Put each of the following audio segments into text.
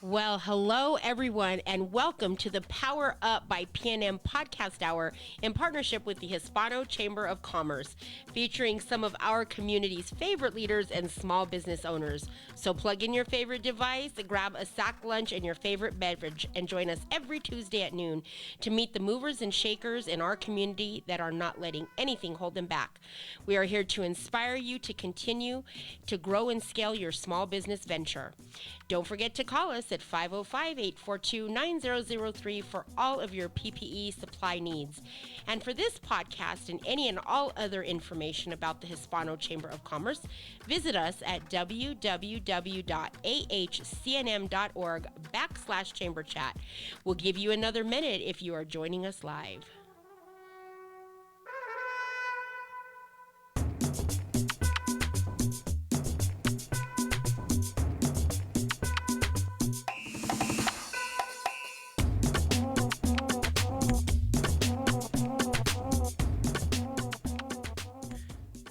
Well, hello everyone, and welcome to the Power Up by PNM podcast hour in partnership with the Hispano Chamber of Commerce, featuring some of our community's favorite leaders and small business owners. So plug in your favorite device, grab a sack lunch and your favorite beverage, and join us every Tuesday at noon to meet the movers and shakers in our community that are not letting anything hold them back. We are here to inspire you to continue to grow and scale your small business venture. Don't forget to call us at 505-842-9003 for all of your PPE supply needs. And for this podcast and any and all other information about the Hispano Chamber of Commerce, visit us at www.ahcnm.org/chamber chat. We'll give you another minute if you are joining us live.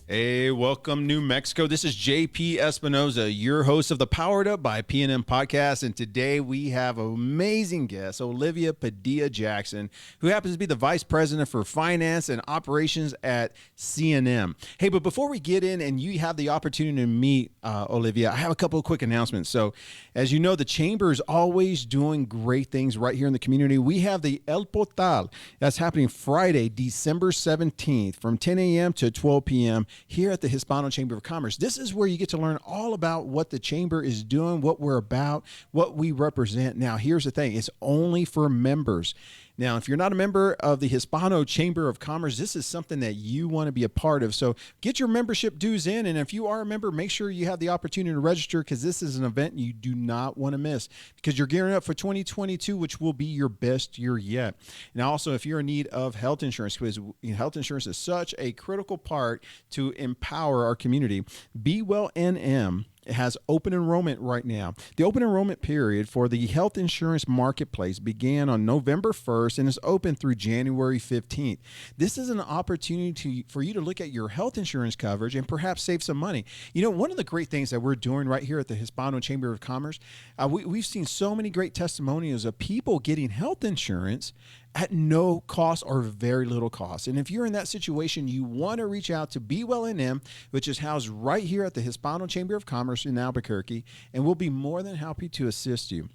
Hey, welcome New Mexico. This is JP Espinoza, your host of the Powered Up by PNM podcast. And today we have an amazing guest, Olivia Padilla Jackson, who happens to be the Vice President for Finance and Operations at CNM. Hey, but before we get in and you have the opportunity to meet Olivia, I have a couple of quick announcements. So as you know, the Chamber is always doing great things right here in the community. We have the El Portal that's happening Friday, December 17th from 10 a.m. to 12 p.m. here at the Hispano Chamber of Commerce. This is where you get to learn all about what the Chamber is doing, what we're about, what we represent. Now, here's the thing. It's only for members. Now, if you're not a member of the Hispano Chamber of Commerce, this is something that you want to be a part of. So get your membership dues in. And if you are a member, make sure you have the opportunity to register, because this is an event you do not want to miss, because you're gearing up for 2022, which will be your best year yet. Now, also, if you're in need of health insurance, because health insurance is such a critical part to empower our community, Be Well NM. It has open enrollment right now. The open enrollment period for the health insurance marketplace began on November 1st and is open through January 15th. This is an opportunity for you to look at your health insurance coverage and perhaps save some money. You know, one of the great things that we're doing right here at the Hispano Chamber of Commerce, we've seen so many great testimonials of people getting health insurance at no cost or very little cost. And if you're in that situation, you want to reach out to Be Well NM, which is housed right here at the Hispano Chamber of Commerce in Albuquerque, and we'll be more than happy to assist you.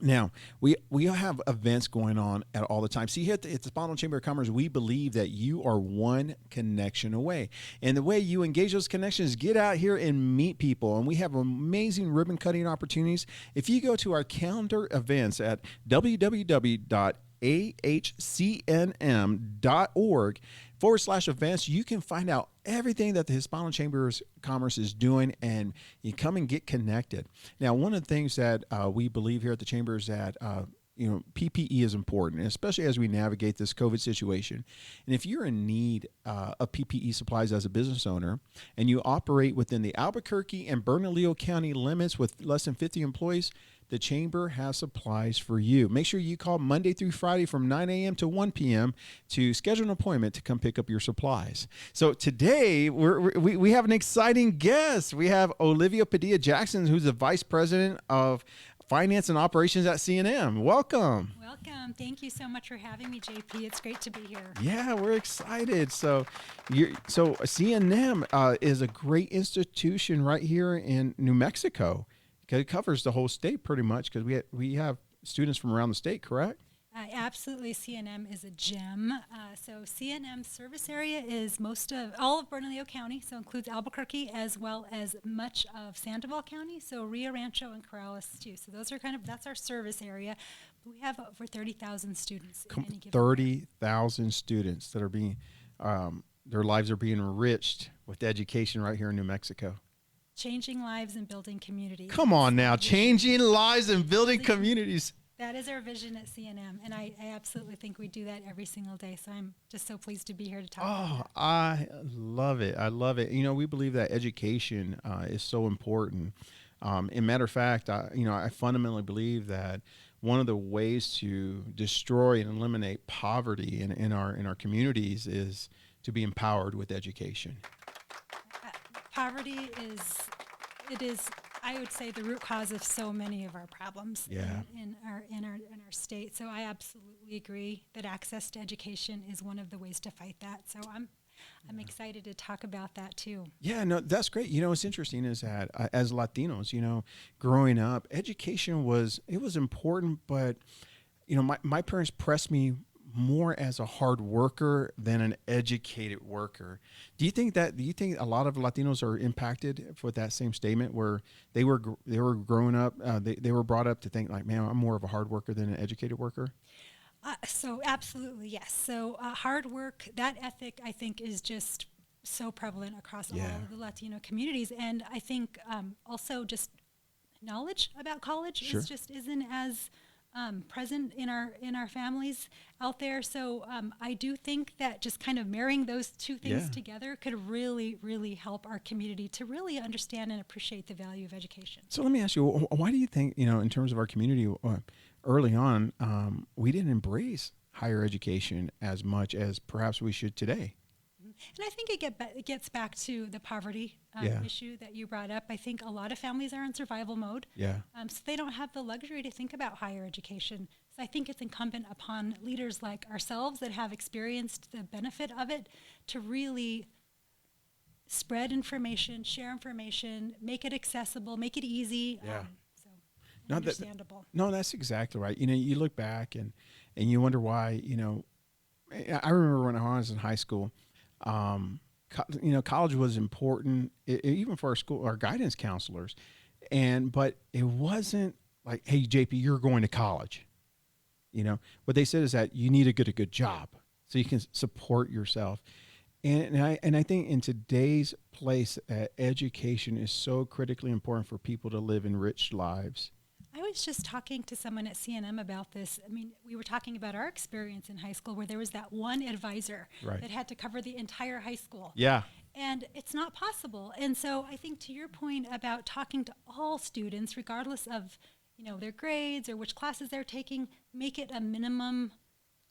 Now, we have events going on at all the time. See, here at the Hispano Chamber of Commerce, we believe that you are one connection away. And the way you engage those connections, get out here and meet people. And we have amazing ribbon cutting opportunities. If you go to our calendar events at www.ahcnm.org/events, you can find out everything that the Hispano Chamber of Commerce is doing, and you come and get connected. Now, one of the things that we believe here at the Chamber is that PPE is important, especially as we navigate this COVID situation. And if you're in need of PPE supplies as a business owner, and you operate within the Albuquerque and Bernalillo County limits with less than 50 employees, the Chamber has supplies for you. Make sure you call Monday through Friday from 9 a.m. to 1 p.m. to schedule an appointment to come pick up your supplies. So today we have an exciting guest. We have Olivia Padilla Jackson, who's the Vice President of Finance and Operations at CNM. Welcome. Welcome. Thank you so much for having me, JP. It's great to be here. Yeah, we're excited. So CNM is a great institution right here in New Mexico. It covers the whole state pretty much, because we have students from around the state, correct? Absolutely. CNM is a gem. So CNM service area is all of Bernalillo County, so includes Albuquerque as well as much of Sandoval County, so Rio Rancho and Corrales too. So that's our service area. We have over 30,000 students. 30,000 students that are being, their lives are being enriched with education right here in New Mexico. Changing lives and building communities. Come on now, changing lives and building communities. That is our vision at CNM, and I absolutely think we do that every single day. So I'm just so pleased to be here to talk about it. I love it. I love it. You know, we believe that education is so important. And matter of fact, I fundamentally believe that one of the ways to destroy and eliminate poverty in our communities is to be empowered with education. Poverty is I would say the root cause of so many of our problems Yeah. in our state. So I absolutely agree that access to education is one of the ways to fight that. So I'm excited to talk about that too. Yeah, no, that's great. What's interesting is that as Latinos, growing up, education was important, but my parents pressed me more as a hard worker than an educated worker. Do you think a lot of Latinos are impacted with that same statement, where they were growing up, they were brought up to think like, man, I'm more of a hard worker than an educated worker? So absolutely, yes. So hard work, that ethic, I think, is just so prevalent across all of the Latino communities. And I think also just knowledge about college Sure. isn't as present in our families out there. So I do think that just kind of marrying those two things together could really, really help our community to really understand and appreciate the value of education. So let me ask you, why do you think, in terms of our community, early on, we didn't embrace higher education as much as perhaps we should today? And I think it gets back to the poverty issue that you brought up. I think a lot of families are in survival mode. Yeah. So they don't have the luxury to think about higher education. So I think it's incumbent upon leaders like ourselves that have experienced the benefit of it to really spread information, share information, make it accessible, make it easy. Yeah. Understandable. No, that's exactly right. You look back and you wonder why, I remember when I was in high school, college was important, even for our guidance counselors. But it wasn't like, hey, JP, you're going to college. What they said is that you need to get a good job so you can support yourself. And I think in today's place, education is so critically important for people to live enriched lives. I was just talking to someone at CNM about this. I mean, we were talking about our experience in high school where there was that one advisor that had to cover the entire high school. Yeah. And it's not possible. And so I think to your point about talking to all students, regardless of, their grades or which classes they're taking, make it a minimum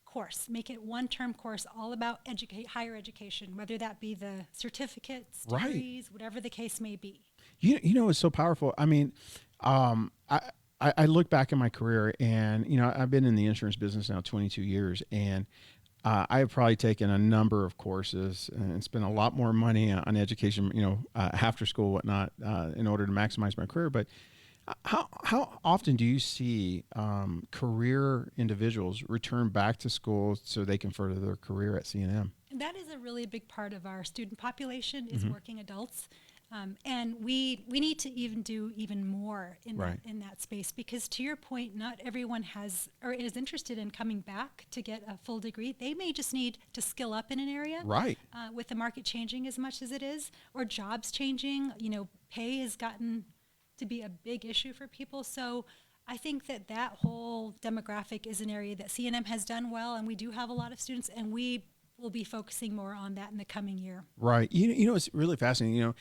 course, make it one-term course all about higher education, whether that be the certificates, degrees, whatever the case may be. It's so powerful. I mean, I look back in my career and, I've been in the insurance business now 22 years, and I have probably taken a number of courses and spent a lot more money on education, after school, whatnot, in order to maximize my career. But how often do you see career individuals return back to school so they can further their career at CNM? And that is a really big part of our student population is working adults. And we need to do even more in that space, because to your point, not everyone has or is interested in coming back to get a full degree. They may just need to skill up in an area, with the market changing as much as it is, or jobs changing. Pay has gotten to be a big issue for people. So I think that whole demographic is an area that CNM has done well, and we do have a lot of students, and we will be focusing more on that in the coming year. Right. It's really fascinating.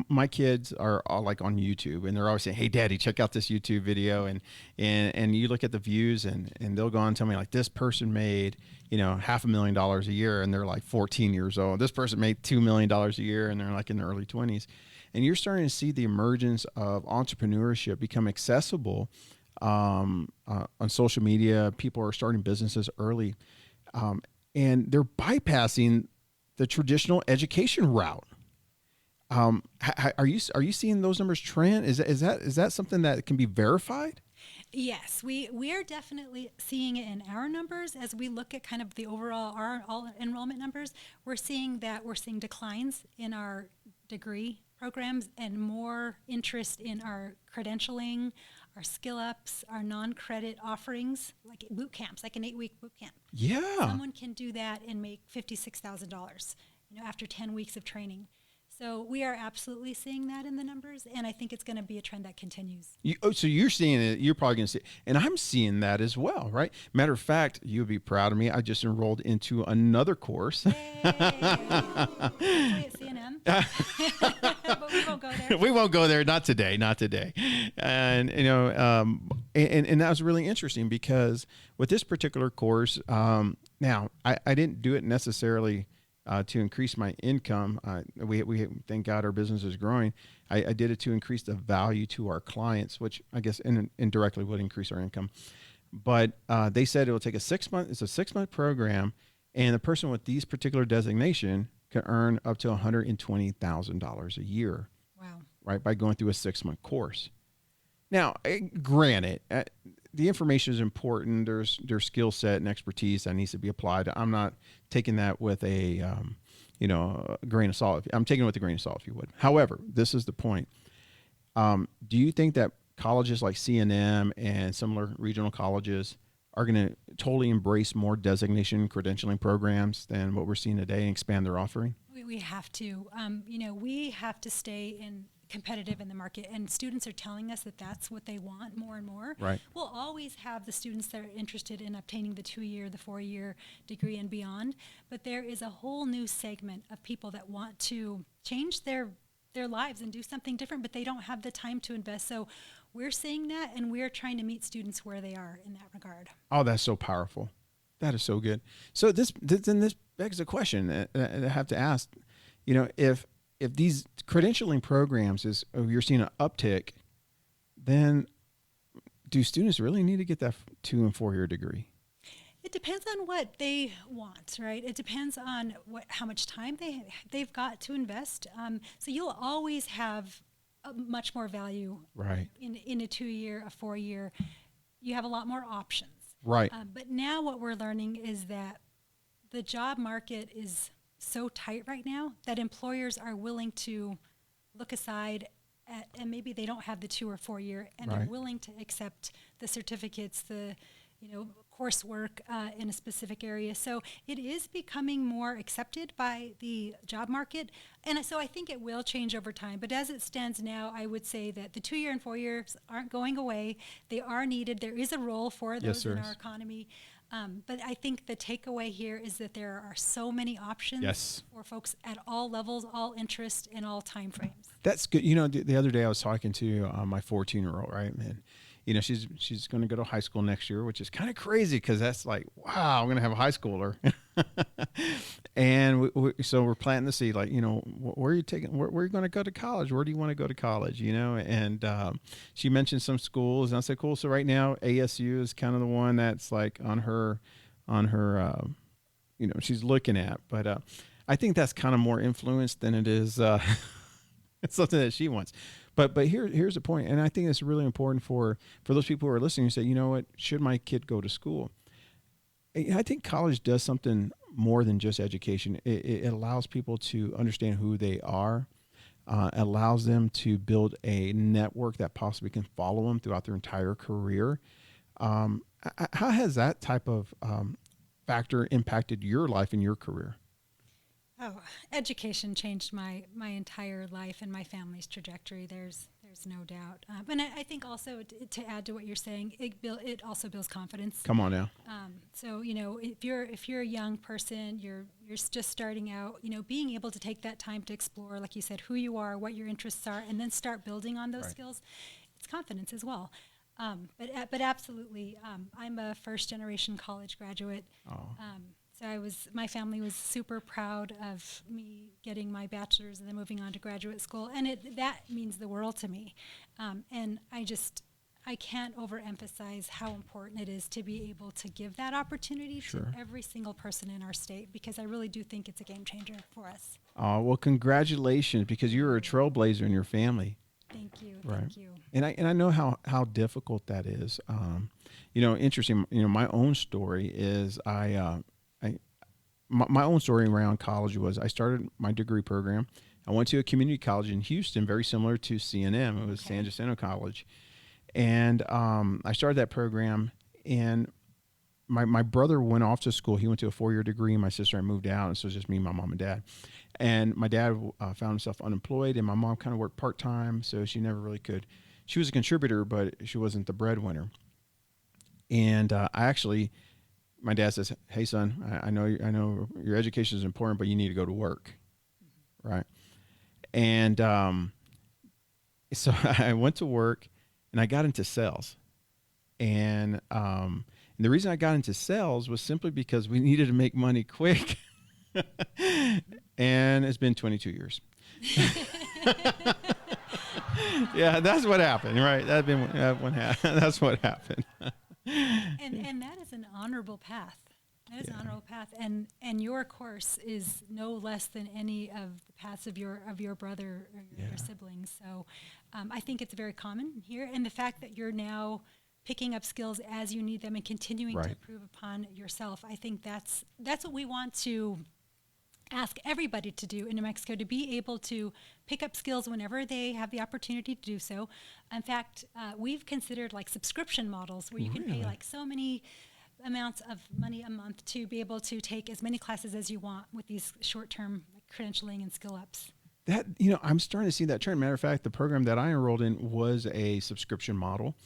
My kids are all like on YouTube, and they're always saying, "Hey, Daddy, check out this YouTube video." And you look at the views, and they'll go on and tell me like, this person made, $500,000 a year, and they're like 14 years old. This person made $2 million a year, and they're like in their early 20s. And you're starting to see the emergence of entrepreneurship become accessible on social media. People are starting businesses early. And they're bypassing the traditional education route. Are you seeing those numbers trend? Is that something that can be verified? Yes, we are definitely seeing it in our numbers as we look at kind of the overall all enrollment numbers. We're seeing declines in our degree programs and more interest in our credentialing, our skill ups, our non-credit offerings, like boot camps, like an 8-week boot camp. Yeah. Someone can do that and make $56,000, after 10 weeks of training. So we are absolutely seeing that in the numbers, and I think it's going to be a trend that continues. So you're seeing it. You're probably going to see it. And I'm seeing that as well, right? Matter of fact, you'll be proud of me. I just enrolled into another course. Yay! Hopefully at CNM. But we won't go there. We won't go there. Not today. And, and that was really interesting because with this particular course, now I didn't do it necessarily to increase my income. We thank God our business is growing. I did it to increase the value to our clients, which I guess indirectly would increase our income. But they said it will take a 6 month. It's a 6 month program, and the person with these particular designation can earn up to $120,000 a year. Wow. Right, by going through a 6 month course. Now, granted, the information is important. There's skill set and expertise that needs to be applied. I'm not taking that with a grain of salt. I'm taking it with a grain of salt, if you would. However, this is the point. Do you think that colleges like CNM and similar regional colleges are going to totally embrace more designation credentialing programs than what we're seeing today and expand their offering? We have to. We have to stay competitive in the market, and students are telling us that that's what they want more and more. Right. We'll always have the students that are interested in obtaining the 2-year, the 4-year degree and beyond, but there is a whole new segment of people that want to change their lives and do something different, but they don't have the time to invest. So we're seeing that, and we're trying to meet students where they are in that regard. Oh, that's so powerful. That is so good. So this begs the question that I have to ask, if these credentialing programs you're seeing an uptick, then do students really need to get that 2 and 4 year degree? It depends on what they want, right? It depends on how much time they've got to invest. So you'll always have much more value, right, in a 2-year, a 4-year. You have a lot more options. Right. But now what we're learning is that the job market is so tight right now that employers are willing to look aside and maybe they don't have the 2 or 4 year, and right, they're willing to accept the certificates, the coursework in a specific area. So it is becoming more accepted by the job market. And so I think it will change over time. But as it stands now, I would say that the 2-year and 4 years aren't going away. They are needed. There is a role for those in our economy. But I think the takeaway here is that there are so many options for folks at all levels, all interests, and all time frames. That's good. The other day I was talking to my 14-year-old, right? And she's going to go to high school next year, which is kind of crazy because that's like, wow, I'm going to have a high schooler. And so we're planting the seed, like, where are you taking, where are you going to go to college? Where do you want to go to college? And she mentioned some schools, and I said, cool. So right now ASU is kind of the one that's like on her, she's looking at, but I think that's kind of more influence than it is, it's something that she wants. But here's the point, and I think it's really important for those people who are listening to say, you know what, should my kid go to school? I think college does something more than just education. It allows people to understand who they are, allows them to build a network that possibly can follow them throughout their entire career. How has that type of factor impacted your life and your career? Oh, education changed my entire life and my family's trajectory. There's no doubt. And I think also to add to what you're saying, it also builds confidence. Come on now. So if you're a young person, you're just starting out. Being able to take that time to explore, like you said, who you are, what your interests are, and then start building on those skills. It's confidence as well. But absolutely, I'm a first generation college graduate. Oh. So my family was super proud of me getting my bachelor's and then moving on to graduate school, and that means the world to me. And I can't overemphasize how important it is to be able to give that opportunity to every single person in our state, because I really do think it's a game changer for us. Oh, well, congratulations, because you're a trailblazer in your family. Thank you. Right. Thank you. And I know how difficult that is. Interesting. My own story is my own story around college was I started my degree program. I went to a community college in Houston, very similar to CNM. It was San Jacinto College. And I started that program, and my brother went off to school. He went to a 4-year degree, and my sister and I moved out, and so it was just me, my mom, and dad. And my dad found himself unemployed, and my mom kind of worked part-time, so she never really could. She was a contributor, but she wasn't the breadwinner. And my dad says, "Hey, son, I know your education is important, but you need to go to work." Right. And so I went to work, and I got into sales. And the reason I got into sales was simply because we needed to make money quick. And it's been 22 years. Yeah, that's what happened, right? That's what happened. And that is an honorable path. That is an honorable path, and your course is no less than any of the paths of your brother or your siblings. So, I think it's very common here, and the fact that you're now picking up skills as you need them and continuing to improve upon yourself. I think that's what we want to ask everybody to do in New Mexico, to be able to pick up skills whenever they have the opportunity to do so. In fact, we've considered like subscription models where you can pay like so many amounts of money a month to be able to take as many classes as you want with these short-term credentialing and skill ups. That, I'm starting to see that trend. Matter of fact, the program that I enrolled in was a subscription model.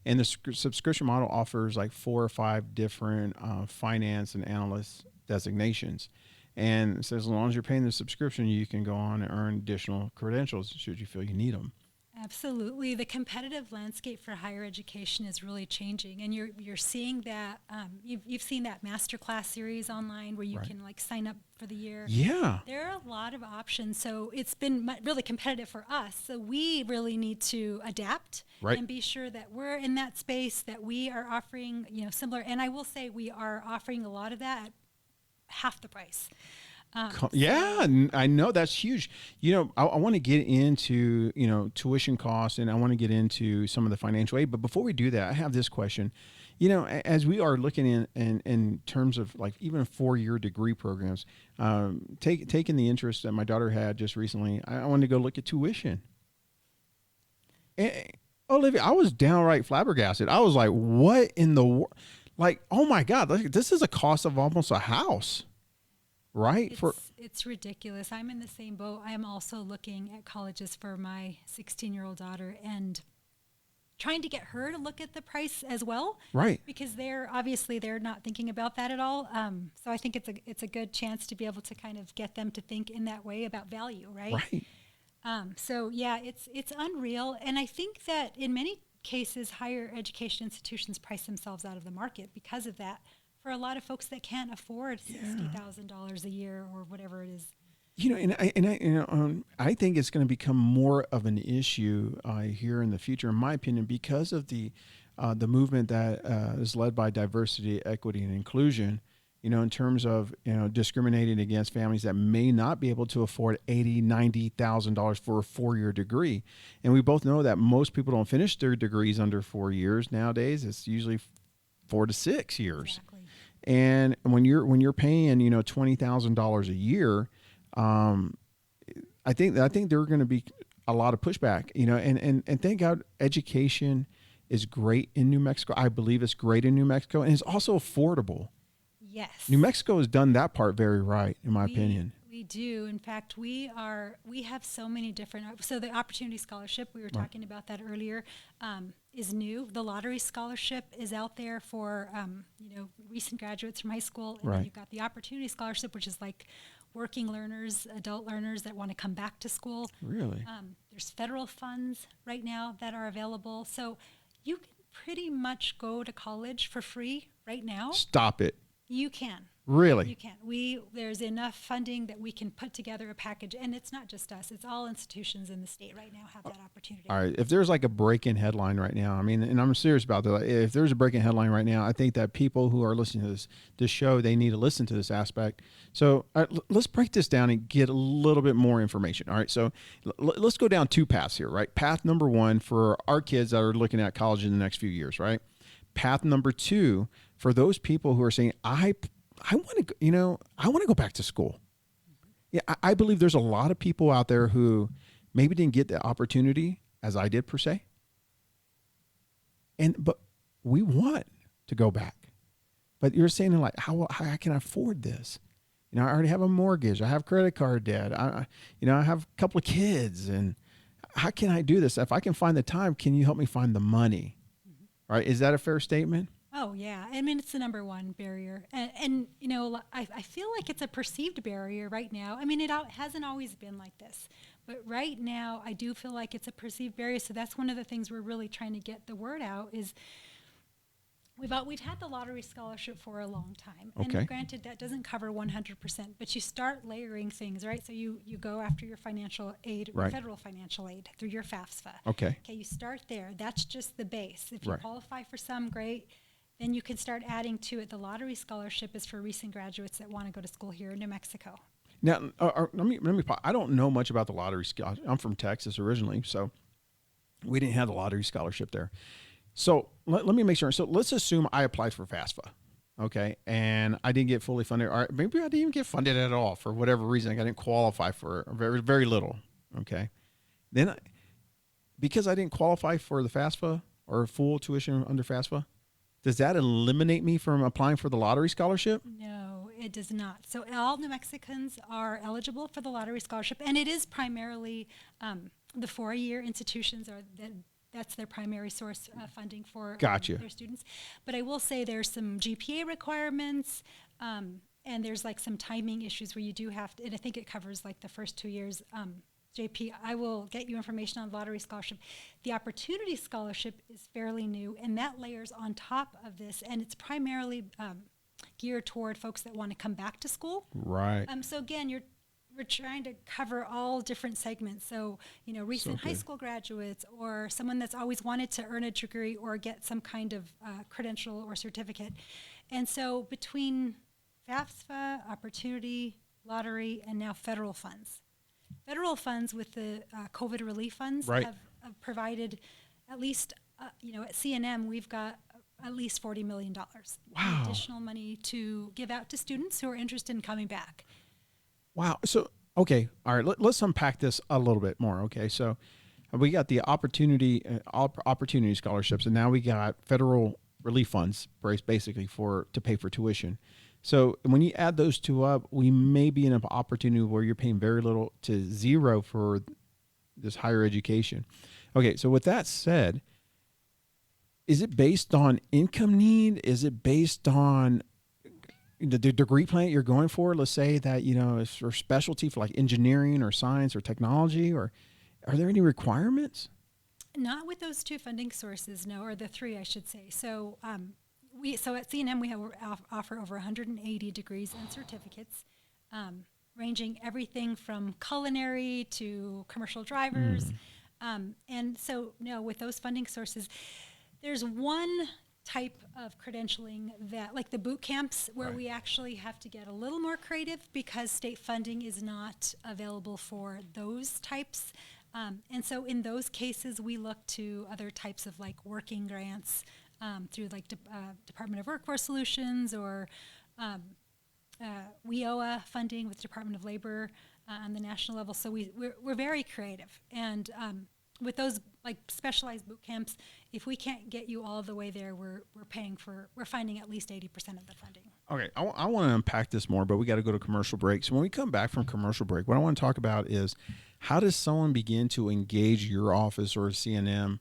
And the subscription model offers like 4 or 5 different finance and analyst designations. And it says as long as you're paying the subscription, you can go on and earn additional credentials should you feel you need them. Absolutely. The competitive landscape for higher education is really changing, and you're seeing that. You've seen that masterclass series online where you can like sign up for the year. Yeah. There are a lot of options, so it's been really competitive for us. So we really need to adapt and be sure that we're in that space, that we are offering similar. And I will say we are offering a lot of that at half the price. I know that's huge. I want to get into, tuition costs, and I want to get into some of the financial aid. But before we do that, I have this question. As we are looking in terms of like even 4-year degree programs, taking the interest that my daughter had just recently, I wanted to go look at tuition. And, Olivia, I was downright flabbergasted. I was like, what in the world? Like, oh my God, this is a cost of almost a house. Right? It's ridiculous. I'm in the same boat. I am also looking at colleges for my 16-year-old daughter and trying to get her to look at the price as well. Right. Because they're not thinking about that at all. So I think it's a good chance to be able to kind of get them to think in that way about value, right? Right. So yeah, it's unreal. And I think that in many cases, higher education institutions price themselves out of the market because of that. For a lot of folks that can't afford $60,000 a year or whatever it is. I think it's going to become more of an issue here in the future, in my opinion, because of the movement that is led by diversity, equity, and inclusion. In terms of discriminating against families that may not be able to afford $80,000-$90,000 for a 4-year degree, and we both know that most people don't finish their degrees under 4 years nowadays. It's usually 4 to 6 years. Exactly. And when you're paying $20,000 a year, I think there are going to be a lot of pushback. And thank God education is great in New Mexico. I believe it's great in New Mexico, and it's also affordable. Yes. New Mexico has done that part very right, in my opinion. We do. In fact, we have so many different. So the Opportunity Scholarship, we were talking about that earlier, is new. The Lottery Scholarship is out there for recent graduates from high school, and then you've got the Opportunity Scholarship, which is like working learners, adult learners that want to come back to school. Really? There's federal funds right now that are available, so you can pretty much go to college for free right now. Stop it. You can. Really? You can. There's enough funding that we can put together a package, and it's not just us. It's all institutions in the state right now have that opportunity. All right. If there's like a break-in headline right now, and I'm serious about that. If there's a break-in headline right now, I think that people who are listening to this show, they need to listen to this aspect. So let's break this down and get a little bit more information. All right. So let's go down 2 paths here, right? Path number 1 for our kids that are looking at college in the next few years, right? Path number 2 for those people who are saying, I want to go back to school. Yeah, I believe there's a lot of people out there who maybe didn't get the opportunity as I did per se. But we want to go back. But you're saying like, how can I afford this? I already have a mortgage. I have credit card debt. I have a couple of kids, and how can I do this? If I can find the time, can you help me find the money? All right. Is that a fair statement? Oh, yeah. I mean, it's the number one barrier. And I feel like it's a perceived barrier right now. I mean, it hasn't always been like this. But right now, I do feel like it's a perceived barrier. So that's one of the things we're really trying to get the word out is We've had the lottery scholarship for a long time. Okay. And granted, that doesn't cover 100%, but you start layering things, right? So you go after your financial aid, Right. federal financial aid through your FAFSA. Okay. Okay, you start there. That's just the base. If you Right. qualify for some, great. Then you can start adding to it. The lottery scholarship is for recent graduates that want to go to school here in New Mexico. Now, let me. I don't know much about the lottery. I'm from Texas originally, so we didn't have the lottery scholarship there. So let me make sure. So let's assume I applied for FAFSA, okay, and I didn't get fully funded, or maybe I didn't even get funded at all for whatever reason. I didn't qualify for very little, okay. Then, because I didn't qualify for the FAFSA or full tuition under FAFSA, does that eliminate me from applying for the lottery scholarship? No, it does not. So all New Mexicans are eligible for the lottery scholarship, and it is primarily the four-year institutions that's their primary source of funding for Gotcha. their students. But I will say there's some GPA requirements, and there's like some timing issues where you do have to, and I think it covers like the first 2 years. JP, I will get you information on lottery scholarship. The opportunity scholarship is fairly new, and that layers on top of this, and it's primarily geared toward folks that want to come back to school. Right. So again, we're trying to cover all different segments. So, recent high school graduates, or someone that's always wanted to earn a degree or get some kind of credential or certificate. And so between FAFSA, opportunity, lottery, and now federal funds. Federal funds with the COVID relief funds Right. have provided at least, at CNM, we've got at least $40 million Wow. in additional money to give out to students who are interested in coming back. Wow. So, okay. All right. Let's unpack this a little bit more. Okay. So we got the opportunity scholarships, and now we got federal relief funds basically to pay for tuition. So when you add those two up, we may be in an opportunity where you're paying very little to zero for this higher education. Okay. So with that said, is it based on income need? Is it based on the degree plan you're going for? Let's say that, it's for specialty for like engineering or science or technology, or are there any requirements? Not with those two funding sources, no, or the three, I should say. So so at CNM, we offer over 180 degrees and certificates, ranging everything from culinary to commercial drivers. And so, no, with those funding sources, there's one type of credentialing that, like the boot camps, where Right. we actually have to get a little more creative because state funding is not available for those types. And so in those cases, we look to other types of like working grants through like Department of Workforce Solutions, or WIOA funding with Department of Labor on the national level. So we're very creative. And with those like specialized boot camps, if we can't get you all the way there, we're finding at least 80% of the funding. Okay. I want to unpack this more, but we got to go to commercial break. So when we come back from commercial break, what I want to talk about is how does someone begin to engage your office or CNM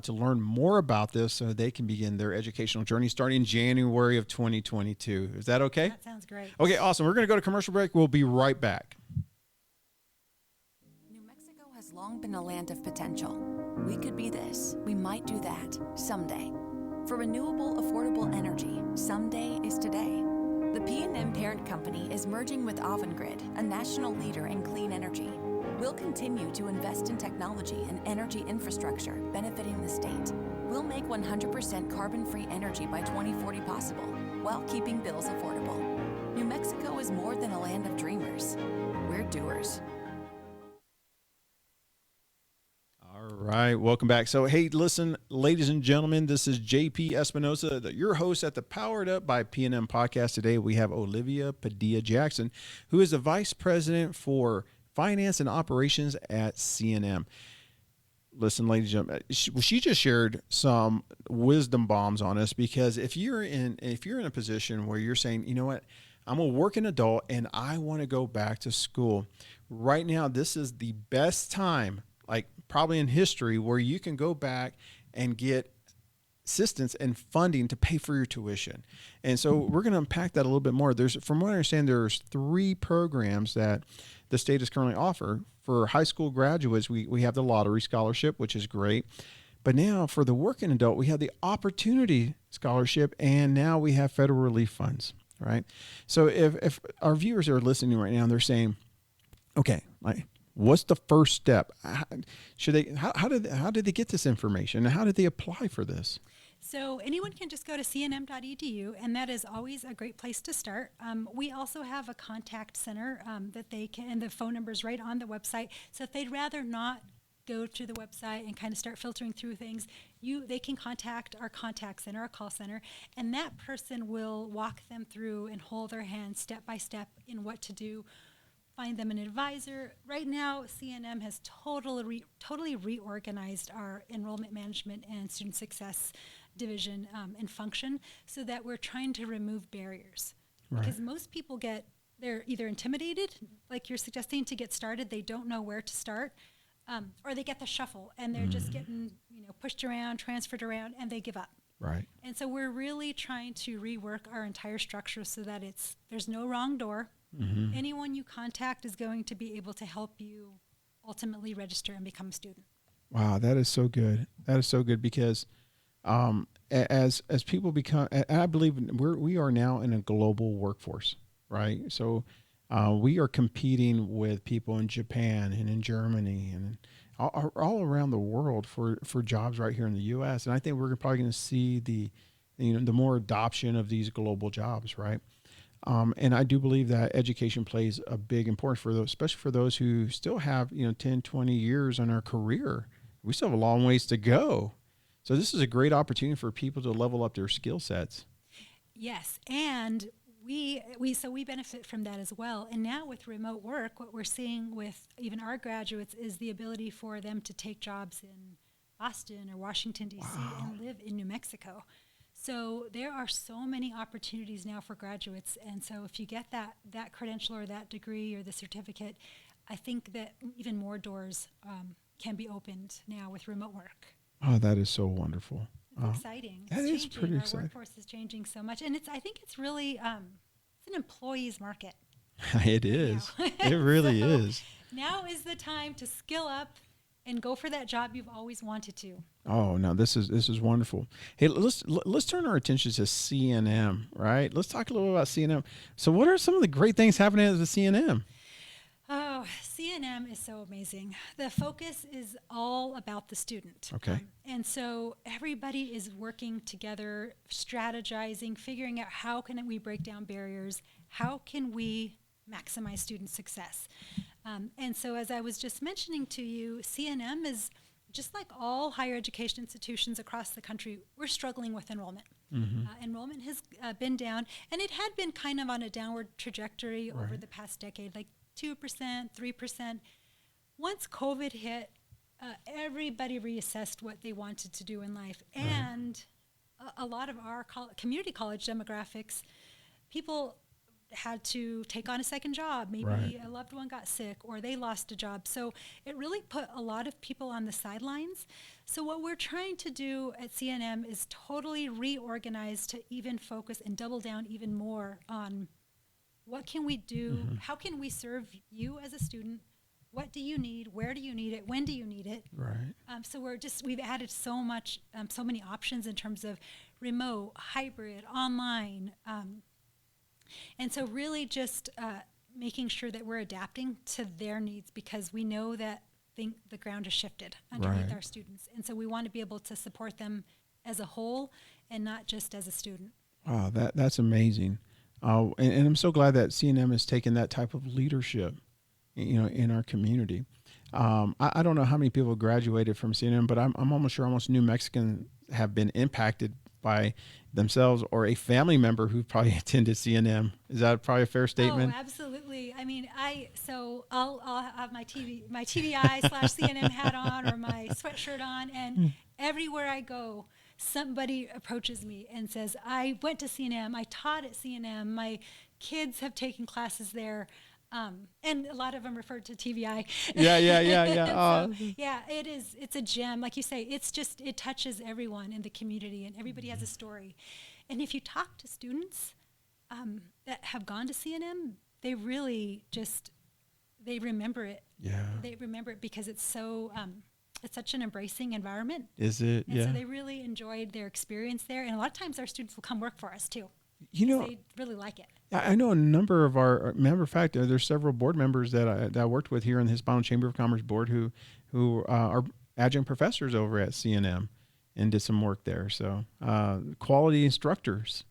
to learn more about this so they can begin their educational journey starting in January of 2022. Is that okay? That sounds great. Okay, awesome. We're going to go to commercial break. We'll be right back. New Mexico has long been a land of potential. We could be this. We might do that someday. For renewable, affordable energy, someday is today. The PNM parent company is merging with Avangrid, a national leader in clean energy. We'll continue to invest in technology and energy infrastructure benefiting the state. We'll make 100% carbon-free energy by 2040 possible, while keeping bills affordable. New Mexico is more than a land of dreamers. We're doers. All right, welcome back. So, hey, listen, ladies and gentlemen, this is JP Espinosa, your host at the Powered Up by PNM podcast. Today, we have Olivia Padilla Jackson, who is the Vice President for Finance and Operations at CNM. Listen, ladies and gentlemen, she just shared some wisdom bombs on us, because if you're in a position where you're saying, you know what, I'm a working adult and I want to go back to school right now, this is the best time, like probably in history, where you can go back and get assistance and funding to pay for your tuition. And so we're going to unpack that a little bit more. From what I understand, there's 3 programs that the state is currently offer for high school graduates. We have the lottery scholarship, which is great, But now for the working adult, we have the Opportunity Scholarship, and now we have federal relief funds, right? So if our viewers are listening right now and they're saying, okay, like, what's the first step? How did they get this information? And how did they apply for this? So anyone can just go to cnm.edu, and that is always a great place to start. We also have a contact center that they can, and the phone number is right on the website. So if they'd rather not go to the website and kind of start filtering through things, they can contact our contact center, our call center, and that person will walk them through and hold their hand step by step in what to do. Find them an advisor. Right now, CNM has totally reorganized our enrollment management and student success division and function, so that we're trying to remove barriers. Right. Because most people they're either intimidated, like you're suggesting, to get started. They don't know where to start, or they get the shuffle and they're just getting pushed around, transferred around, and they give up. Right. And so we're really trying to rework our entire structure so that there's no wrong door. Mm-hmm. Anyone you contact is going to be able to help you ultimately register and become a student. Wow, that is so good. That is so good, because as people become, I believe we are now in a global workforce, right? So we are competing with people in Japan and in Germany and all around the world for jobs right here in the U.S. And I think we're probably going to see the more adoption of these global jobs, right? And I do believe that education plays a big importance for those, especially for those who still have 10, 20 years on our career. We still have a long ways to go. So this is a great opportunity for people to level up their skill sets. Yes, and we benefit from that as well. And now with remote work, what we're seeing with even our graduates is the ability for them to take jobs in Boston or Washington, D.C. Wow. and live in New Mexico. So there are so many opportunities now for graduates. And so if you get that credential or that degree or the certificate, I think that even more doors can be opened now with remote work. Oh, that is so wonderful. It's exciting. That is pretty exciting. Our workforce is changing so much. And I think it's really, it's an employee's market. It is. It really is. Now is the time to skill up and go for that job you've always wanted to. Oh, no, this is wonderful. Hey, let's turn our attention to CNM, right? Let's talk a little about CNM. So what are some of the great things happening at the CNM? Oh, CNM is so amazing. The focus is all about the student. Okay. And so everybody is working together, strategizing, figuring out how can we break down barriers, how can we maximize student success. And so as I was just mentioning to you, CNM is just like all higher education institutions across the country, we're struggling with enrollment. Mm-hmm. Enrollment has been down, and it had been kind of on a downward trajectory over the past decade, like 2%, 3%. Once COVID hit, everybody reassessed what they wanted to do in life. Right. And a lot of our community college demographics, people had to take on a second job. Maybe a loved one got sick or they lost a job. So it really put a lot of people on the sidelines. So what we're trying to do at CNM is totally reorganize to even focus and double down even more on what can we do? Mm-hmm. How can we serve you as a student? What do you need? Where do you need it? When do you need it? Right. So we've added so many options in terms of remote, hybrid, online, and so really just making sure that we're adapting to their needs, because we know that the ground has shifted underneath our students. And so we want to be able to support them as a whole and not just as a student. Wow, that's amazing. And I'm so glad that CNM has taken that type of leadership, in our community. I don't know how many people graduated from CNM, but I'm almost sure New Mexicans have been impacted by themselves or a family member who probably attended CNM. Is that probably a fair statement? Oh, absolutely. I mean, I'll have my TVI/CNM hat on or my sweatshirt on, and everywhere I go, somebody approaches me and says, I went to CNM, I taught at CNM, my kids have taken classes there. And a lot of them referred to TVI. Yeah. So, it's a gem. Like you say, it touches everyone in the community, and everybody has a story. And if you talk to students that have gone to CNM, they really they remember it. Yeah. They remember it because it's so it's such an embracing environment. Is it? And Yeah. so they really enjoyed their experience there. And a lot of times our students will come work for us too. You know, They really like it. I know a number of our, matter of fact, there's several board members that I worked with here in the Hispano Chamber of Commerce board who are adjunct professors over at CNM and did some work there. So quality instructors.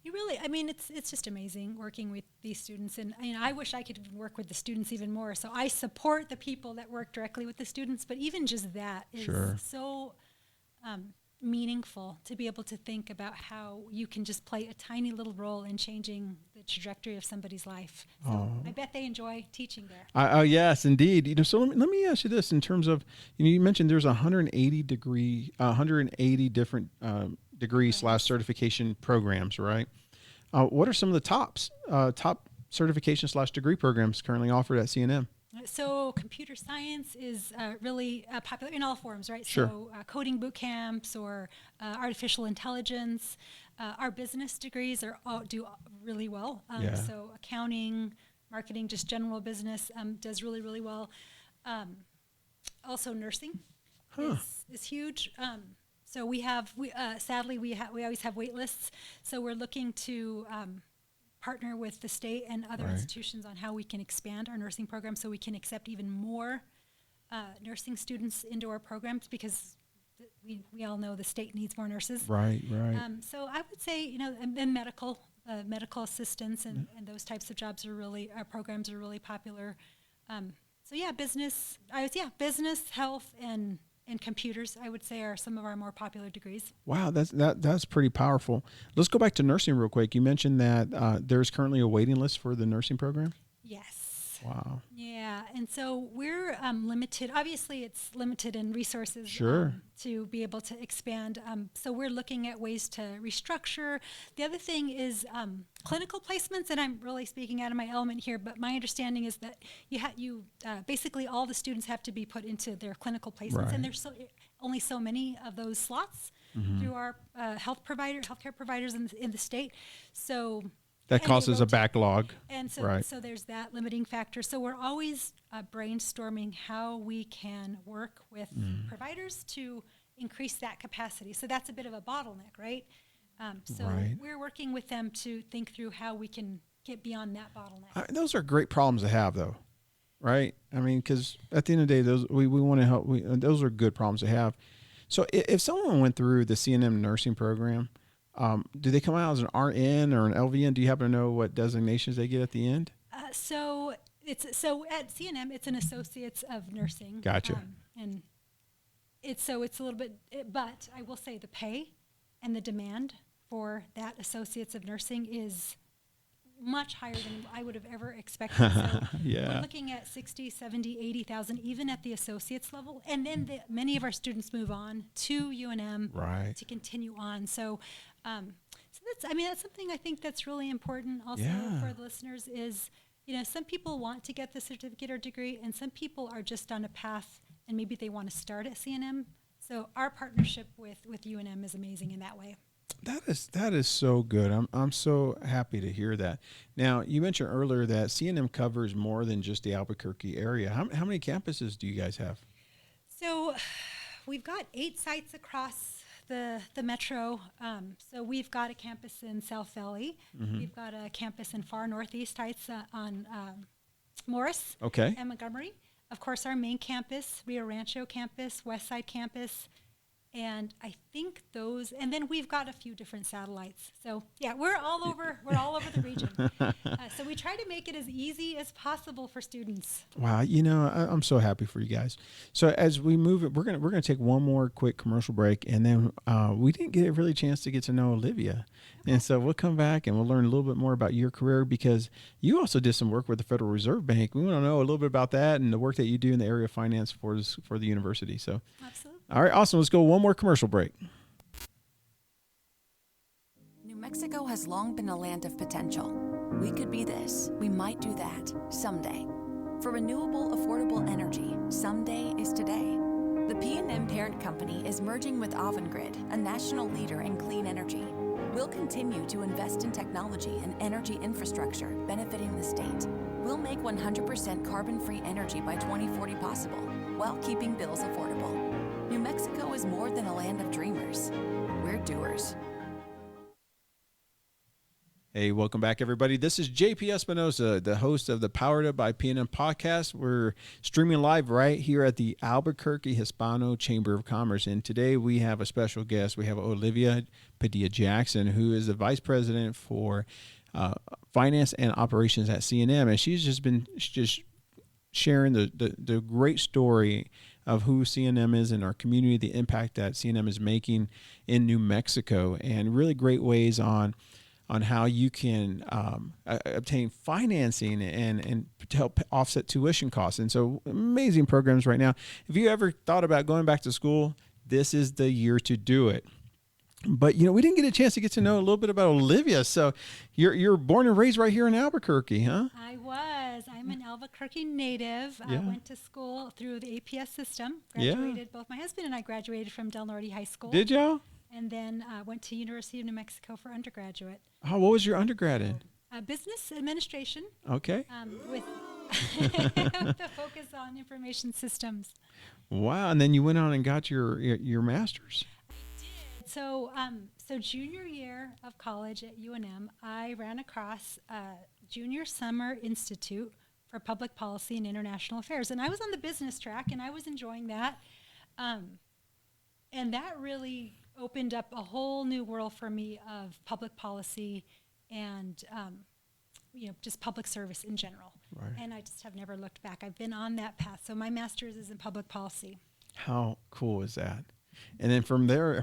You really, I mean, it's just amazing working with these students. And I wish I could work with the students even more. So I support the people that work directly with the students, but even just that is Sure. so meaningful to be able to think about how you can just play a tiny little role in changing the trajectory of somebody's life. So I bet they enjoy teaching there. Yes, indeed. You know, so let me ask you this in terms of, you mentioned there's 180 different degree / certification programs, right? What are some of the top certification / degree programs currently offered at CNM? So computer science is really popular in all forms, right? Sure. So coding boot camps or artificial intelligence. Our business degrees do really well. Yeah. So accounting, marketing, just general business does really, really well. Also nursing is huge. So sadly we always have wait lists. So we're looking to partner with the state and other Right. institutions on how we can expand our nursing program so we can accept even more nursing students into our programs, because we all know the state needs more nurses. Right. So I would say, and medical assistants and those types of jobs our programs are really popular. So yeah, business, health, and computers, I would say, are some of our more popular degrees. Wow, that's pretty powerful. Let's go back to nursing real quick. You mentioned that there's currently a waiting list for the nursing program. Yes. Wow. Yeah, and so we're limited. Obviously, it's limited in resources Sure. To be able to expand. So we're looking at ways to restructure. The other thing is clinical placements, and I'm really speaking out of my element here, but my understanding is that you basically all the students have to be put into their clinical placements, Right. and there's only so many of those slots through our healthcare providers in the state. So That and they causes a rotate. backlog. And so, Right. so there's that limiting factor. So we're always brainstorming how we can work with providers to increase that capacity. So that's a bit of a bottleneck, right? So Right. we're working with them to think through how we can get beyond that bottleneck. Those are great problems to have, though, right? I mean, because at the end of the day, those we want to help. Those are good problems to have. So if someone went through the CNM nursing program, do they come out as an RN or an LVN? Do you happen to know what designations they get at the end? So at CNM, it's an Associates of Nursing. Gotcha. And it's a little bit, but I will say the pay and the demand for that Associates of Nursing is much higher than I would have ever expected. So Yeah. we're looking at 60, 70, 80,000, even at the associates level. And then many of our students move on to UNM Right. to continue on. So that's something I think that's really important also Yeah. for the listeners is, some people want to get the certificate or degree, and some people are just on a path and maybe they want to start at CNM. So our partnership with UNM is amazing in that way. That is so good. I'm so happy to hear that. Now, you mentioned earlier that CNM covers more than just the Albuquerque area. How many campuses do you guys have? So we've got 8 sites across the metro. So we've got a campus in South Valley. Mm-hmm. We've got a campus in far northeast Heights on Morris Okay. and Montgomery. Of course, our main campus, Rio Rancho campus, West Side campus. And I think and then we've got a few different satellites. So yeah, we're all over the region. So we try to make it as easy as possible for students. Wow, I'm so happy for you guys. So as we move, we're gonna take one more quick commercial break, and then we didn't get a really chance to get to know Olivia, and so we'll come back and we'll learn a little bit more about your career, because you also did some work with the Federal Reserve Bank. We want to know a little bit about that and the work that you do in the area of finance for the university. So. Absolutely. All right, awesome. Let's go one more commercial break. New Mexico has long been a land of potential. We could be this, we might do that, someday. For renewable, affordable energy, someday is today. The PNM parent company is merging with Avangrid, a national leader in clean energy. We'll continue to invest in technology and energy infrastructure benefiting the state. We'll make 100% carbon-free energy by 2040 possible. while keeping bills affordable. New Mexico is more than a land of dreamers. We're doers. Hey, welcome back, everybody. This is JP Espinosa, the host of the Powered Up by PNM podcast. We're streaming live right here at the Albuquerque Hispano Chamber of Commerce. And today we have a special guest. We have Olivia Padilla Jackson, who is the vice president for finance and operations at CNM. And she's just sharing the great story of who CNM is in our community, the impact that CNM is making in New Mexico, and really great ways on how you can obtain financing and to help offset tuition costs. And so amazing programs right now. If you ever thought about going back to school, this is the year to do it. But, we didn't get a chance to get to know a little bit about Olivia. So you're born and raised right here in Albuquerque, huh? I was. I'm an Albuquerque native. Yeah. I went to school through the APS system. Graduated. Both my husband and I graduated from Del Norte High School. Did y'all? And then went to University of New Mexico for undergraduate. Oh, what was your undergrad in? Business administration. Okay. With the focus on information systems. Wow. And then you went on and got your master's. So junior year of college at UNM, I ran across Junior Summer Institute for Public Policy and International Affairs. And I was on the business track, and I was enjoying that. And that really opened up a whole new world for me of public policy and, just public service in general. Right. And I just have never looked back. I've been on that path. So my master's is in public policy. How cool is that? And then from there,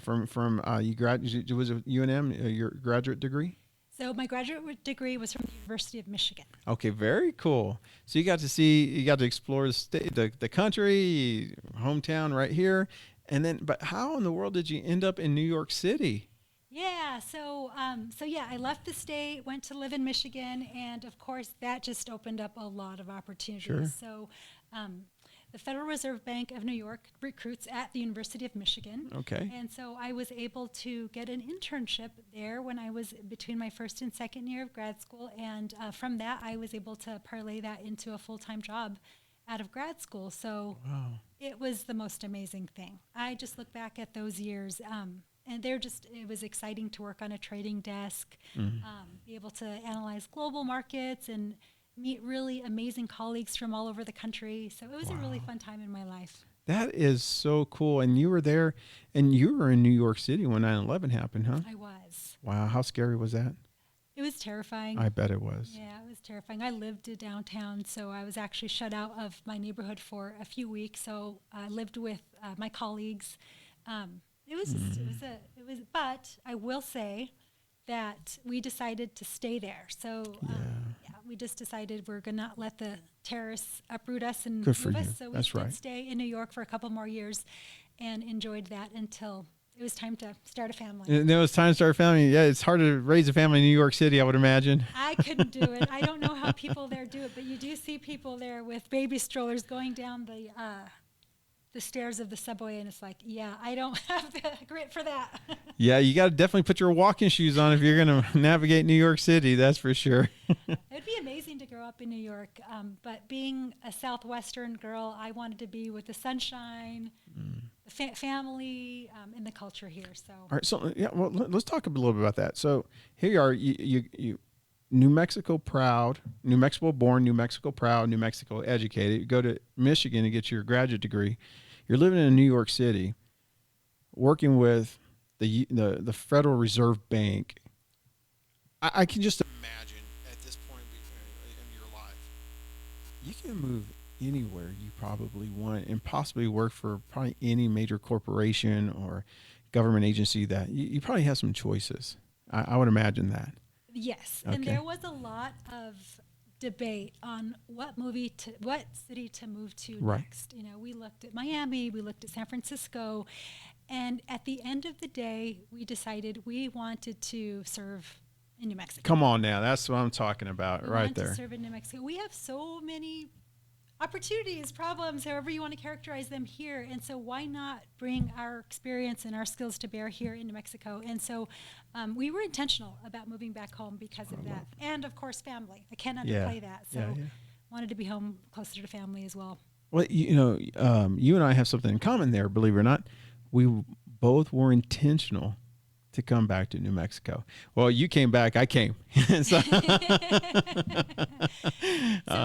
you graduated, was it UNM, your graduate degree? So my graduate degree was from the University of Michigan. Okay, very cool. So you got to explore the state, the country, hometown right here. And then, but how in the world did you end up in New York City? Yeah, so I left the state, went to live in Michigan, and of course that just opened up a lot of opportunities. Sure. So the Federal Reserve Bank of New York recruits at the University of Michigan. Okay. And so I was able to get an internship there when I was between my first and second year of grad school, and from that I was able to parlay that into a full-time job out of grad school. So Wow. It was the most amazing thing. I just look back at those years, and it was exciting to work on a trading desk, be able to analyze global markets and meet really amazing colleagues from all over the country. So it was a really fun time in my life. That is so cool. And you were there, and you were in New York City when 9/11 happened, huh? I was. Wow. How scary was that? It was terrifying. I bet it was. Yeah, it was terrifying. I lived downtown, so I was actually shut out of my neighborhood for a few weeks. So I lived with my colleagues. But I will say that we decided to stay there. So we just decided we're going to not let the terrorists uproot us and Good for move you. us. So we That's did right. stay in New York for a couple more years and enjoyed that until it was time to start a family. And it was time to start a family. Yeah, it's hard to raise a family in New York City, I would imagine. I couldn't do it. I don't know how people there do it, but you do see people there with baby strollers going down the stairs of the subway, and it's like, yeah, I don't have the grit for that. Yeah, you got to definitely put your walking shoes on if you're going to navigate New York City, that's for sure. It'd be amazing to grow up in New York, but being a Southwestern girl, I wanted to be with the sunshine, the family, and the culture here. So. All right, so let's talk a little bit about that. So here you are, you New Mexico proud, New Mexico born, New Mexico proud, New Mexico educated. You go to Michigan to get your graduate degree. You're living in New York City, working with the Federal Reserve Bank. I can just imagine at this point in your life, you can move anywhere you probably want and possibly work for probably any major corporation or government agency that you probably have some choices. I would imagine that. Yes, Okay. and there was a lot of debate on what city to move to Right. next. We looked at Miami, we looked at San Francisco, and at the end of the day, we decided we wanted to serve in New Mexico. Come on now, that's what I'm talking about We right wanted there. to serve in New Mexico. We have so many opportunities, problems, however you want to characterize them here. And so why not bring our experience and our skills to bear here in New Mexico? And so we were intentional about moving back home because of that. And of course, family. I can't underplay that. So Yeah. wanted to be home closer to family as well. Well, you and I have something in common there, believe it or not. We both were intentional to come back to New Mexico. Well, you came back, I came. So,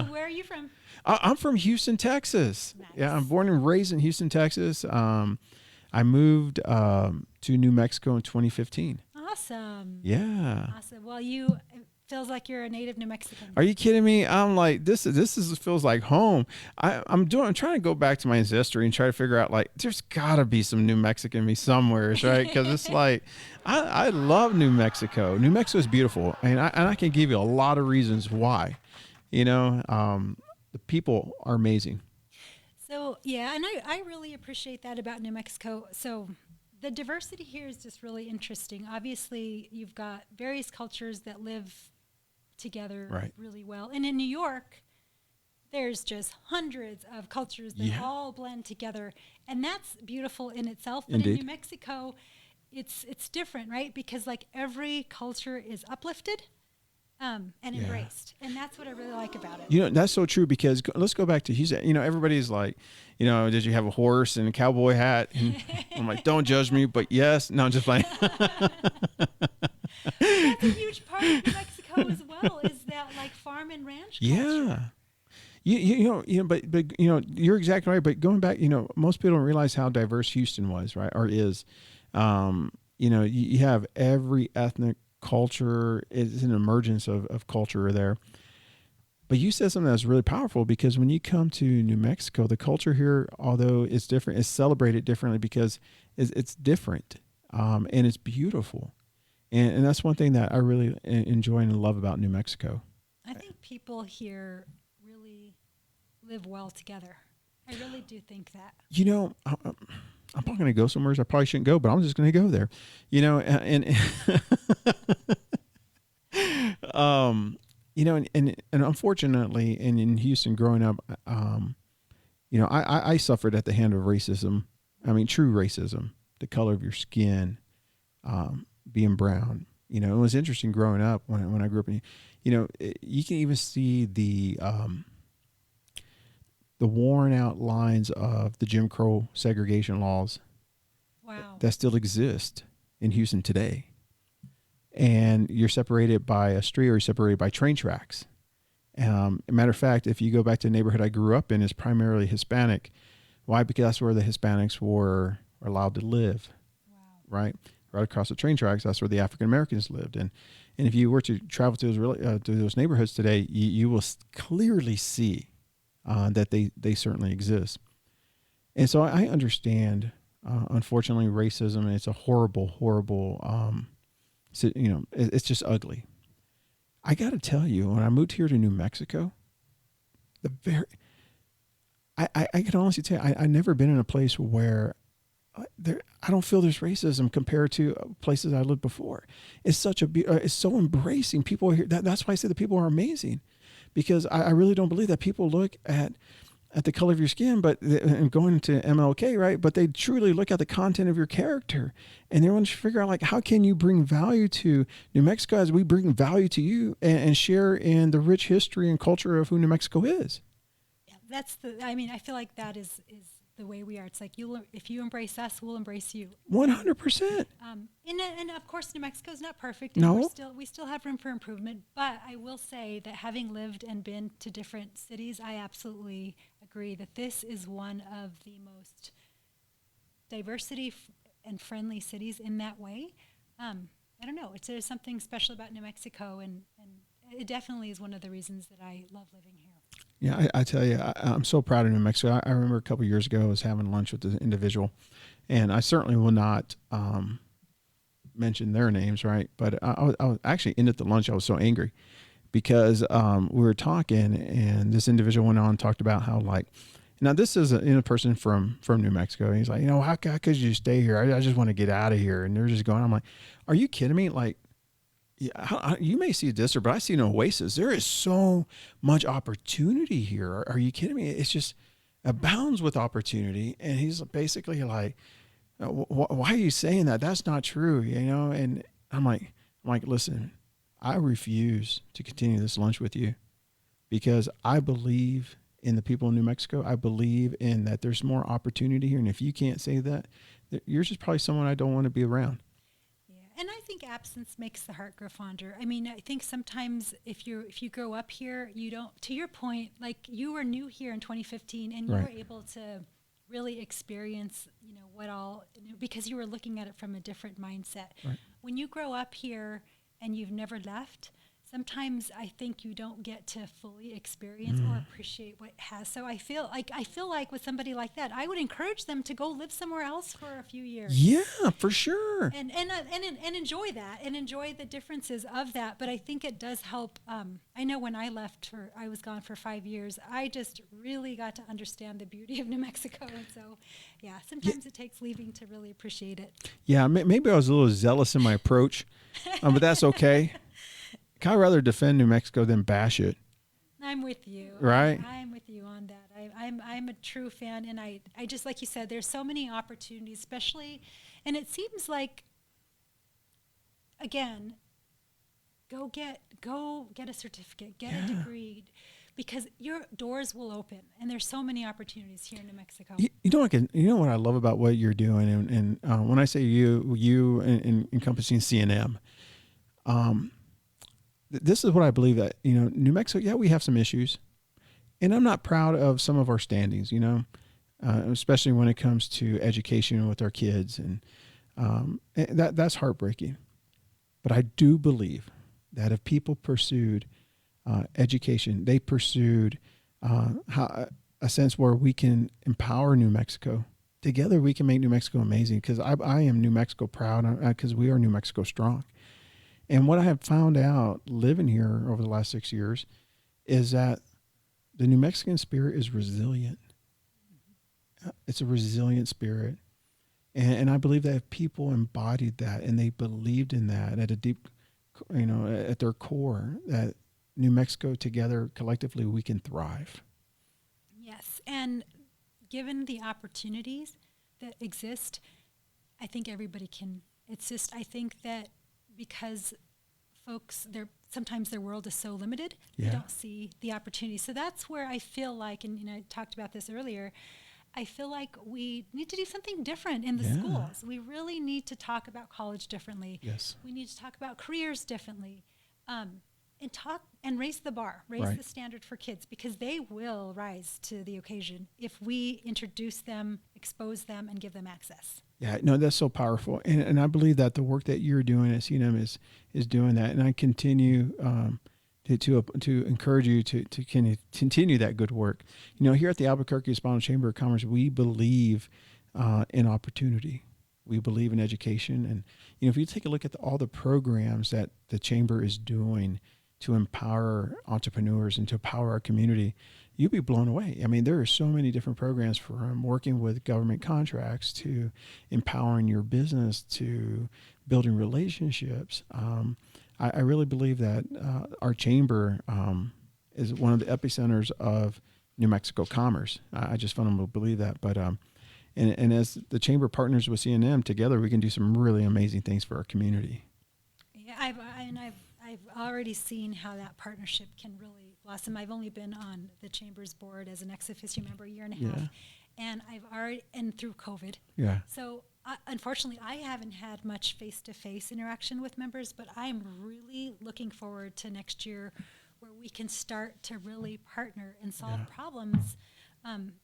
Where are you from? I'm from Houston, Texas. Nice. Yeah, I'm born and raised in Houston, Texas. I moved to New Mexico in 2015. Awesome. Yeah. Awesome. Well, it feels like you're a native New Mexican. Are you kidding me? I'm like, this feels like home. I'm trying to go back to my ancestry and try to figure out, like, there's gotta be some New Mexican in me somewhere, right? Cause it's like, I love New Mexico. New Mexico is beautiful. And I can give you a lot of reasons why, the people are amazing. So, yeah, and I really appreciate that about New Mexico. So the diversity here is just really interesting. Obviously, you've got various cultures that live together Right. really well. And in New York, there's just hundreds of cultures that all blend together. And that's beautiful in itself. But Indeed. in New Mexico, it's different, right? Because like every culture is uplifted and embraced. And that's what I really like about it. That's so true, because let's go back to Houston. Everybody's like, did you have a horse and a cowboy hat? And I'm like, don't judge me, but yes. No, I'm just like. That's a huge part of New Mexico as well, is that like farm and ranch culture. Yeah. But you're exactly right. But going back, most people don't realize how diverse Houston was, right? Or is. You have every ethnic culture. It's an emergence of culture there. But you said something that's really powerful, because when you come to New Mexico, the culture here, although it's different, is celebrated differently because it's different, and it's beautiful. And that's one thing that I really enjoy and love about New Mexico. I think people here really live well together. I really do think that. I'm not going to go somewhere I probably shouldn't go, but I'm just going to go there, and unfortunately, and in Houston growing up, I suffered at the hand of racism. I mean, true racism, the color of your skin, being brown. It was interesting growing up when I grew up in, you can even see the worn out lines of the Jim Crow segregation laws. Wow. That still exist in Houston today. And you're separated by a street, or you're separated by train tracks. A matter of fact, if you go back to the neighborhood I grew up in, is primarily Hispanic. Why? Because that's where the Hispanics were allowed to live. Wow. Right across the train tracks, that's where the African Americans lived. And if you were to travel to those neighborhoods today, you will clearly see that they certainly exist. And so I understand, unfortunately, racism, and it's a horrible, it's just ugly. I got to tell you, when I moved here to New Mexico, I can honestly tell you, I've never been in a place where I don't feel there's racism compared to places I lived before. It's it's so embracing. People here. That's why I say the people are amazing, because I really don't believe that people look at the color of your skin, and going to MLK, right? But they truly look at the content of your character, and they want to figure out, like, how can you bring value to New Mexico as we bring value to you, and share in the rich history and culture of who New Mexico is. Yeah, I feel like that is the way we are. It's like, if you embrace us, we'll embrace you. 100%. And of course, New Mexico is not perfect. And No. we still have room for improvement. But I will say that having lived and been to different cities, I absolutely agree that this is one of the most diversity and friendly cities in that way. I don't know. There's something special about New Mexico, and it definitely is one of the reasons that I love living here. Yeah, I tell you, I'm so proud of New Mexico. I remember a couple of years ago, I was having lunch with an individual, and I certainly will not mention their names, right? But I was actually ended the lunch. I was so angry because we were talking, and this individual went on and talked about how, like, now this is a person from New Mexico. And he's like, how could you stay here? I just want to get out of here. And they're just going, I'm like, are you kidding me? Like, yeah, you may see a desert, but I see an oasis. There is so much opportunity here. Are you kidding me? It's just abounds with opportunity. And he's basically like, why are you saying that? That's not true, And I'm like, listen, I refuse to continue this lunch with you, because I believe in the people in New Mexico. I believe in that there's more opportunity here. And if you can't say that, you're just probably someone I don't want to be around. And I think absence makes the heart grow fonder. I mean, I think sometimes if you grow up here, you don't, to your point, like you were new here in 2015 and you Right. were able to really experience, what all, because you were looking at it from a different mindset. Right. When you grow up here and you've never left, sometimes I think you don't get to fully experience or appreciate what it has. So I feel like with somebody like that, I would encourage them to go live somewhere else for a few years. Yeah, for sure. And enjoy that and enjoy the differences of that. But I think it does help. I know when I left I was gone for 5 years. I just really got to understand the beauty of New Mexico. And so, yeah, sometimes it takes leaving to really appreciate it. Yeah, maybe I was a little zealous in my approach, but that's okay. I'd rather defend New Mexico than bash it. I'm with you. Right. I'm with you on that. I'm a true fan, and I just, like you said, there's so many opportunities, especially, and it seems like, again, go get a certificate, get a degree, because your doors will open, and there's so many opportunities here in New Mexico. You know what I love about what you're doing, and when I say you and encompassing CNM, this is what I believe, that New Mexico, yeah, we have some issues, and I'm not proud of some of our standings, especially when it comes to education with our kids, and that's heartbreaking. But I do believe that if people pursued education, they pursued a sense where we can empower New Mexico. Together, we can make New Mexico amazing, because I am New Mexico proud, because we are New Mexico strong. And what I have found out living here over the last 6 years is that the New Mexican spirit is resilient. It's a resilient spirit. And I believe that if people embodied that and they believed in that at a deep, at their core, that New Mexico together, collectively, we can thrive. Yes. And given the opportunities that exist, I think everybody can. It's just, I think that because folks, sometimes their world is so limited, they don't see the opportunity. So that's where I feel like, and I talked about this earlier, I feel like we need to do something different in the schools. We really need to talk about college differently. Yes. We need to talk about careers differently, and raise the bar, raise the standard for kids, because they will rise to the occasion if we introduce them, expose them, and give them access. Yeah, no, that's so powerful, and I believe that the work that you're doing at CNM is doing that, and I continue to encourage you to continue that good work. Here at the Albuquerque Hispano Chamber of Commerce, we believe in opportunity. We believe in education, and if you take a look at all the programs that the chamber is doing to empower entrepreneurs and to empower our community, you'd be blown away. I mean, there are so many different programs, from working with government contracts to empowering your business to building relationships. I really believe that our chamber is one of the epicenters of New Mexico commerce. I just fundamentally believe that. But and as the chamber partners with CNM, together we can do some really amazing things for our community. Yeah, I've already seen how that partnership can really blossom. I've only been on the chamber's board as an ex officio member a year and a half, and through COVID. Yeah. So unfortunately, I haven't had much face-to-face interaction with members, but I'm really looking forward to next year, where we can start to really partner and solve problems,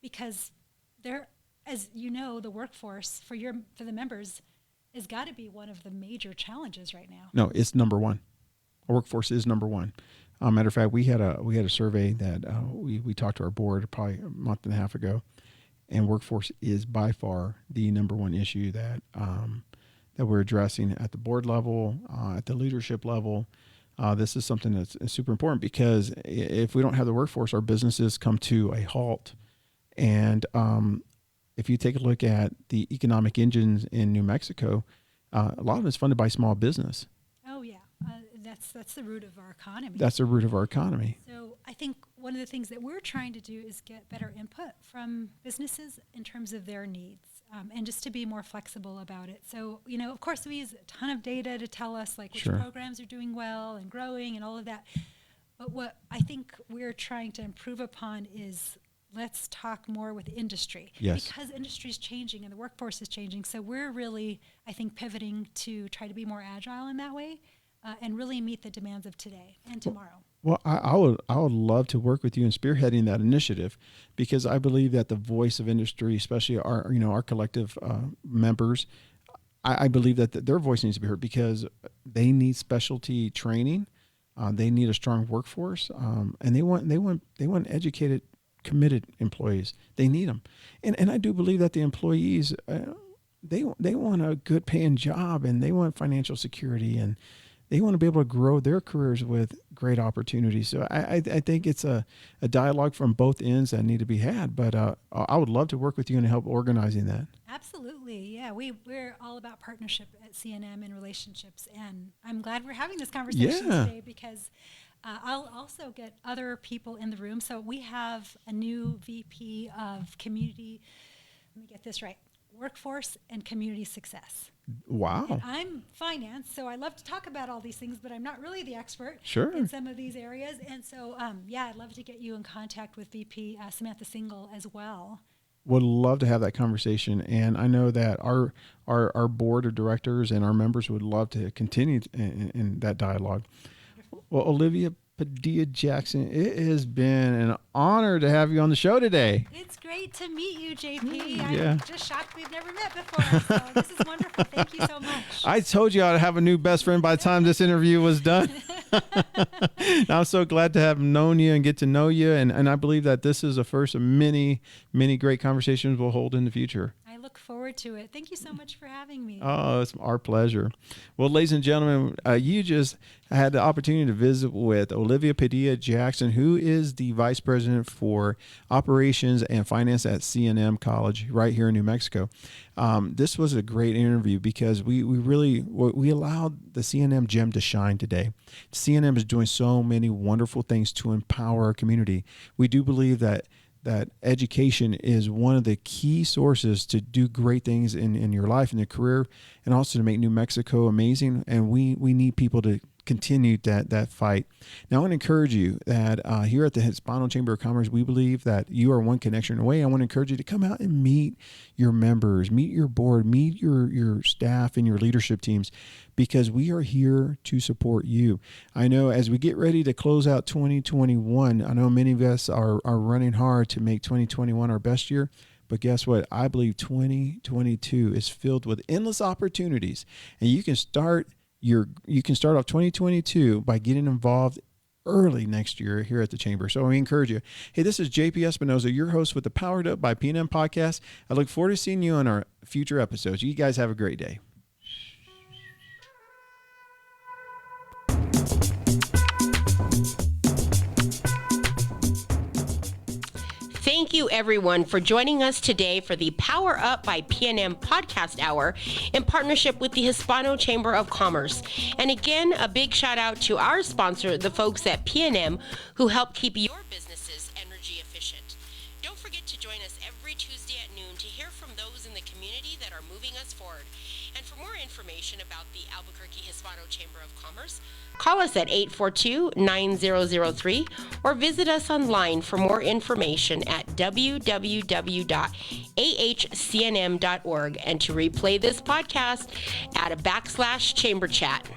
because there, as you know, the workforce for the members has got to be one of the major challenges right now. No, it's number one. Our workforce is number one. Matter of fact, we had a survey that we talked to our board probably a month and a half ago, and workforce is by far the number one issue that we're addressing at the board level, at the leadership level. This is something that's super important, because if we don't have the workforce, our businesses come to a halt. And if you take a look at the economic engines in New Mexico, a lot of it's funded by small business. Oh yeah, that's the root of our economy. That's the root of our economy. So I think one of the things that we're trying to do is get better input from businesses in terms of their needs, and just to be more flexible about it. So, of course, we use a ton of data to tell us which programs are doing well and growing and all of that. But what I think we're trying to improve upon is let's talk more with industry. Yes. Because industry is changing and the workforce is changing. So we're really, I think, pivoting to try to be more agile in that way and really meet the demands of today and tomorrow. Well, I would love to work with you in spearheading that initiative, because I believe that the voice of industry, especially our collective members, I believe that their voice needs to be heard, because they need specialty training, they need a strong workforce, and they want educated, committed employees. They need them, and I do believe that the employees they want a good paying job, and they want financial security, and they want to be able to grow their careers with great opportunities. So I think it's a dialogue from both ends that need to be had. But I would love to work with you and help organizing that. Absolutely. Yeah, we're all about partnership at CNM and relationships. And I'm glad we're having this conversation today, because I'll also get other people in the room. So we have a new VP of community, let me get this right, workforce and community success. Wow. And I'm finance, so I love to talk about all these things, but I'm not really the expert Sure. in some of these areas. And so, I'd love to get you in contact with VP Samantha Single as well. Would love to have that conversation, and I know that our board of directors and our members would love to continue in that dialogue. Well, Olivia Padilla Jackson, it has been an honor to have you on the show today. It's great to meet you, JP. Yeah. I'm just shocked we've never met before, so this is wonderful. Thank you so much. I told you I'd have a new best friend by the time this interview was done. I'm so glad to have known you and get to know you, and I believe that this is the first of many, many great conversations we'll hold in the future. I look forward to it. Thank you so much for having me. Oh, it's our pleasure. Well, ladies and gentlemen, you just had the opportunity to visit with Olivia Padilla Jackson, who is the Vice President for Operations and Finance at CNM College right here in New Mexico. This was a great interview, because we allowed the CNM gem to shine today. CNM is doing so many wonderful things to empower our community. We do believe that education is one of the key sources to do great things in your life and your career, and also to make New Mexico amazing. And we need people to continue that fight. Now, I want to encourage you that here at the Hispano Chamber of Commerce, we believe that you are one connection away. I want to encourage you to come out and meet your members, meet your board, meet your staff and your leadership teams, because we are here to support you. I know as we get ready to close out 2021, I know many of us are running hard to make 2021 our best year. But guess what? I believe 2022 is filled with endless opportunities, and you can start off 2022 by getting involved early next year here at the Chamber. So we encourage you. Hey, this is JP Espinoza, your host with the Powered Up by PNM podcast. I look forward to seeing you on our future episodes. You guys have a great day. Thank you, everyone, for joining us today for the Power Up by PNM podcast hour in partnership with the Hispano Chamber of Commerce. And again, a big shout out to our sponsor, the folks at PNM, who help keep your businesses energy efficient. Don't forget to join us every Tuesday at noon to hear from those in the community that are moving us forward. And for more information about the Albuquerque Hispano Chamber of Commerce, call us at 842-9003 or visit us online for more information at www.ahcnm.org, and to replay this podcast, add a /chamber chat.